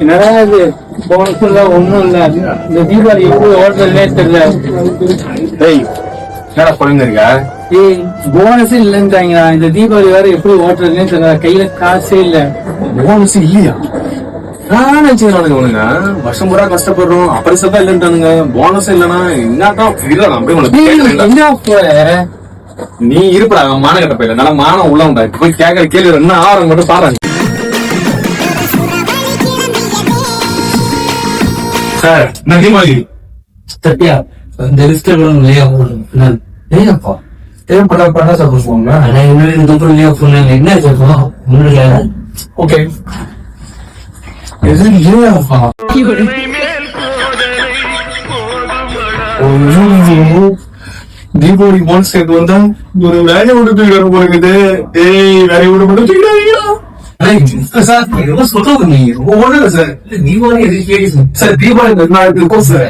என்னடா இது போனஸ் இல்ல ஒண்ணும் இல்ல. இந்த தீபாவளி எப்படி ஓடுறதுனே தெரியல. டேய் என்னடா குழந்தை இருக்கா? ஏய் போனஸ் இல்லைன்றாங்க. இந்த தீபாவளி வேற எப்படி ஓட்டுறதுனே தெரியல. கையில காசே இல்ல. போனஸ் இல்லையா? நான் நினைச்சுக்கிறானுங்க உனங்க வருஷம் பூரா கஷ்டப்படுறோம் அப்படி சத்தா இல்லைன்றானுங்க. போனஸ் இல்லைன்னா என்னதான் என்ன போற நீ இருப்பா மானகட்ட போயில நல்லா மானம் உள்ள உண்டா போய் கேட்கற கேள்வி என்ன ஆரம் மட்டும் பாருங்க. சார் நான் தீபாவளி சத்யா இந்த லிஸ்ட் ஏப்பா தேவைப்பட சப்போஸ் போங்க. என்ன சொல்றோம் ஓகே தீபாவளி போனஸ் சேர்த்து வந்தா ஒரு வேலையை விட்டு தூக்கிட்டு போறது. ஏய் வேலையை விட மட்டும் தூக்கிடாதீங்களா சார்? சொல்றது நீங்க ஒண்ணு சார். தீபாவளி சார் தீபாவளி இருக்கும் சார்.